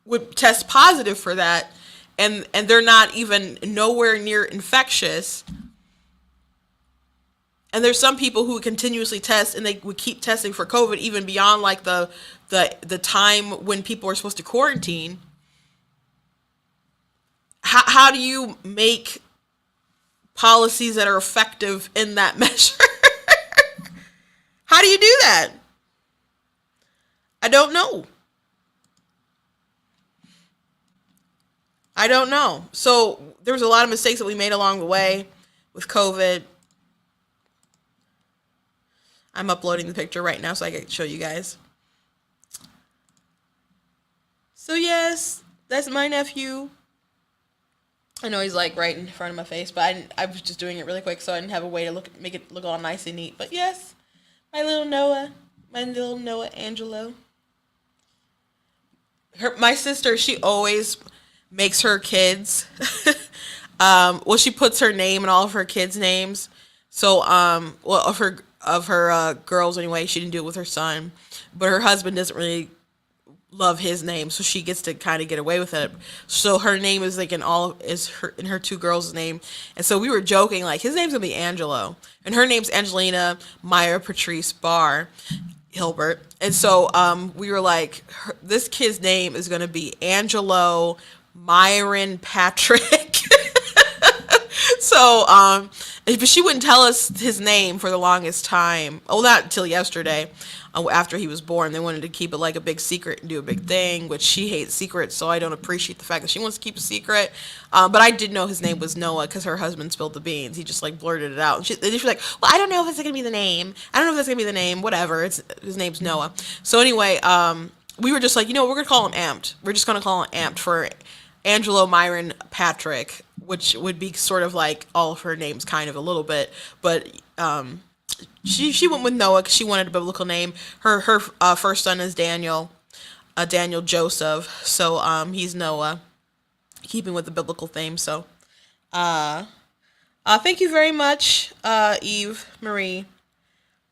would test positive for that, and they're not even nowhere near infectious, and there's some people who continuously test and they would keep testing for COVID even beyond like the time when people are supposed to quarantine. How do you make policies that are effective in that measure? How do you do that? I don't know. I don't know. So there was a lot of mistakes that we made along the way with COVID. I'm uploading the picture right now so I can show you guys. So yes, that's my nephew. I know he's like right in front of my face, but I was just doing it really quick so I didn't have a way to make it look all nice and neat. But yes, my little Noah Angelo. My sister, she always makes her kids. Well, she puts her name in all of her kids' names. So, well, of her girls anyway. She didn't do it with her son, but her husband doesn't really love his name, so she gets to kind of get away with it. So her name is like in her two girls' name, and so we were joking like his name's gonna be Angelo, and her name's Angelina Meyer Patrice Barr Hilbert, and so we were like this kid's name is gonna be Angelo Myron Patrick. So, but she wouldn't tell us his name for the longest time. Oh, not until yesterday, after he was born. They wanted to keep it like a big secret and do a big thing, which she hates secrets, so I don't appreciate the fact that she wants to keep a secret. But I did know his name was Noah because her husband spilled the beans. He just like blurted it out. And she was like, well, I don't know if that's going to be the name. I don't know if that's going to be the name. Whatever. His name's Noah. So anyway, we were just like, we're going to call him Amped. We're just going to call him Amped for Angelo Myron Patrick, which would be sort of like all of her names kind of a little bit, but she went with Noah because she wanted a biblical name. Her first son is Daniel, Daniel Joseph, so he's Noah, keeping with the biblical theme. So thank you very much, Eve Marie.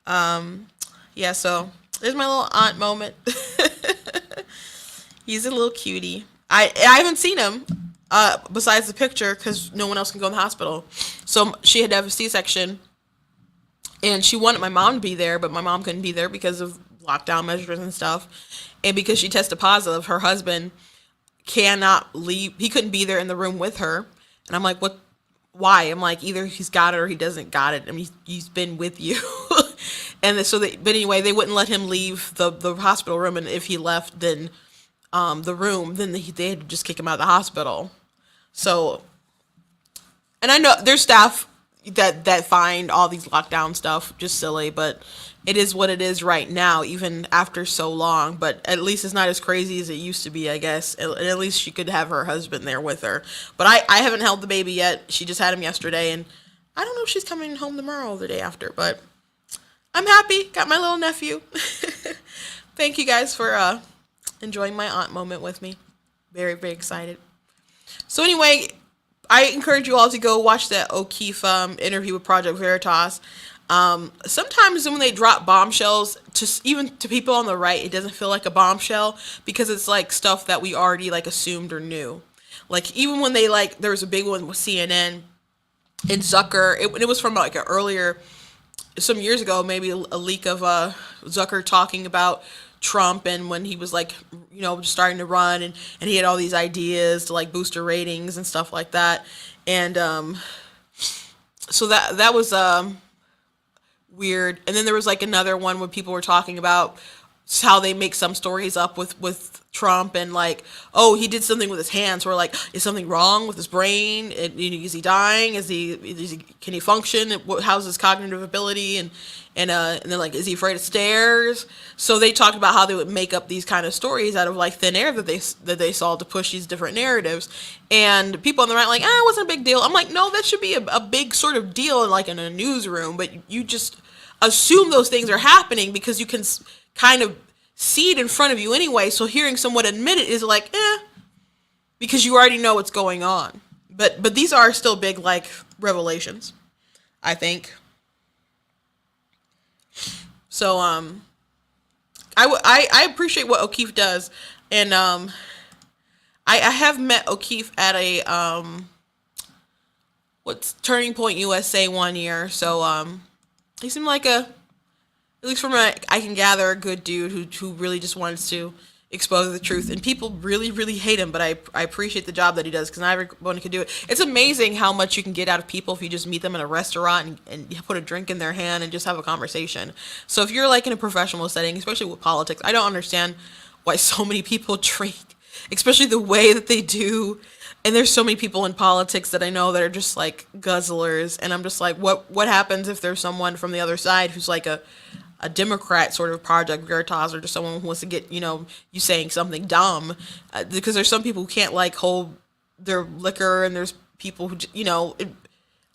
Yeah, so there's my little aunt moment. He's a little cutie. I haven't seen him besides the picture because no one else can go in the hospital. So she had to have a C-section, and she wanted my mom to be there, but my mom couldn't be there because of lockdown measures and stuff. And because she tested positive, her husband cannot leave. He couldn't be there in the room with her. And I'm like, what? Why? I'm like, either he's got it or he doesn't got it. I mean, he's been with you. And so but anyway, they wouldn't let him leave the hospital room. And if he left, then the room, then they had to just kick him out of the hospital. So, and I know there's staff that find all these lockdown stuff just silly, but it is what it is right now, even after so long. But at least it's not as crazy as it used to be, I guess. And at least she could have her husband there with her. But I haven't held the baby yet. She just had him yesterday, and I don't know if she's coming home tomorrow or the day after, but I'm happy. Got my little nephew. Thank you guys for enjoying my aunt moment with me. Very, very excited. So anyway, I encourage you all to go watch that O'Keefe interview with Project Veritas. Sometimes when they drop bombshells, even to people on the right, it doesn't feel like a bombshell because it's like stuff that we already like assumed or knew. Like even when they there was a big one with CNN and Zucker. It was from like an earlier, some years ago, maybe a leak of Zucker talking about Trump and when he was just starting to run and he had all these ideas to like boost her ratings and stuff like that. And so that was weird. And then there was like another one where people were talking about how they make some stories up with Trump and like, oh, he did something with his hands. We're like, is something wrong with his brain? Is he dying? Can he function? How's his cognitive ability? And then like, is he afraid of stairs? So they talked about how they would make up these kind of stories out of like thin air that they saw to push these different narratives. And people on the right like, it wasn't a big deal. I'm like, no, that should be a big sort of deal like in a newsroom, but you just assume those things are happening because you can kind of see it in front of you anyway. So hearing someone admit it is like, because you already know what's going on. But these are still big like revelations, I think. So I appreciate what O'Keefe does, and I have met O'Keefe at a what's Turning Point USA one year, so he seemed like a, at least from what I can gather, a good dude who really just wants to expose the truth. And people really, really hate him, but I appreciate the job that he does because not everyone can do it. It's amazing how much you can get out of people if you just meet them in a restaurant and you put a drink in their hand and just have a conversation. So if you're like in a professional setting, especially with politics, I don't understand why so many people drink, especially the way that they do. And there's so many people in politics that I know that are just like guzzlers, and I'm just like, what happens if there's someone from the other side who's like a Democrat sort of Project Veritas, or just someone who wants to get, you saying something dumb, because there's some people who can't like hold their liquor, and there's people who, it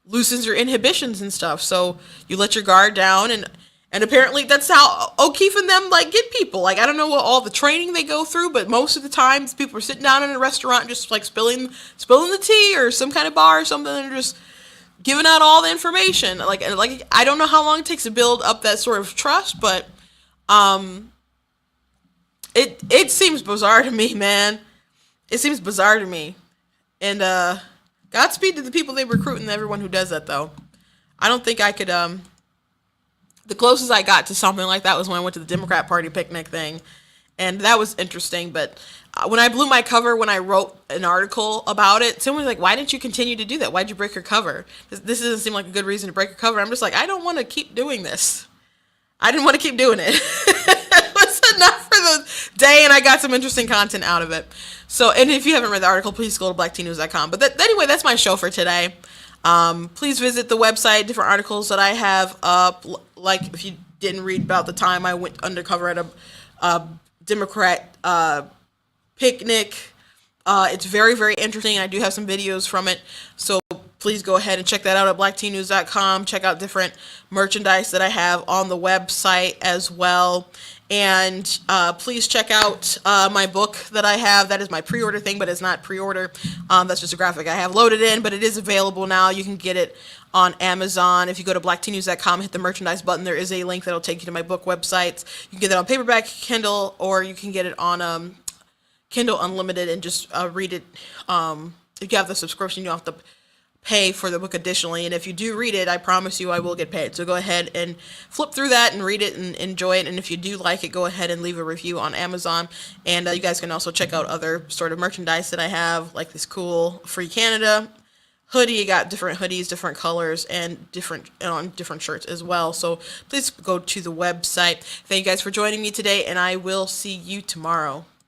loosens your inhibitions and stuff. So you let your guard down, and apparently that's how O'Keefe and them like get people. Like, I don't know what all the training they go through, but most of the times people are sitting down in a restaurant just like spilling the tea or some kind of bar or something, and just giving out all the information. Like I don't know how long it takes to build up that sort of trust, but it seems bizarre to me, man. It seems bizarre to me. And Godspeed to the people they recruit and everyone who does that, though. I don't think I could the closest I got to something like that was when I went to the Democrat Party picnic thing, and that was interesting. But when I blew my cover, when I wrote an article about it, someone was like, why didn't you continue to do that? Why'd you break your cover? This doesn't seem like a good reason to break your cover. I'm just like, I don't want to keep doing this. I didn't want to keep doing it. It was enough for the day, and I got some interesting content out of it. So, and if you haven't read the article, please go to blacktnews.com. But anyway, that's my show for today. Please visit the website, different articles that I have up. Like if you didn't read about the time I went undercover at a Democrat picnic. It's very, very interesting. I do have some videos from it. So please go ahead and check that out at blacktnews.com. Check out different merchandise that I have on the website as well. And please check out my book that I have. That is my pre-order thing, but it's not pre-order. That's just a graphic I have loaded in, but it is available now. You can get it on Amazon. If you go to blacktnews.com, hit the merchandise button, there is a link that will take you to my book websites. You can get it on paperback, Kindle, or you can get it on Kindle Unlimited and just read it. If you have the subscription, you don't have to pay for the book additionally, and if you do read it, I promise you I will get paid. So go ahead and flip through that and read it and enjoy it, and if you do like it, go ahead and leave a review on Amazon. And you guys can also check out other sort of merchandise that I have, like this cool Free Canada hoodie. You got different hoodies, different colors, and different shirts as well. So please go to the website. Thank you guys for joining me today, and I will see you tomorrow.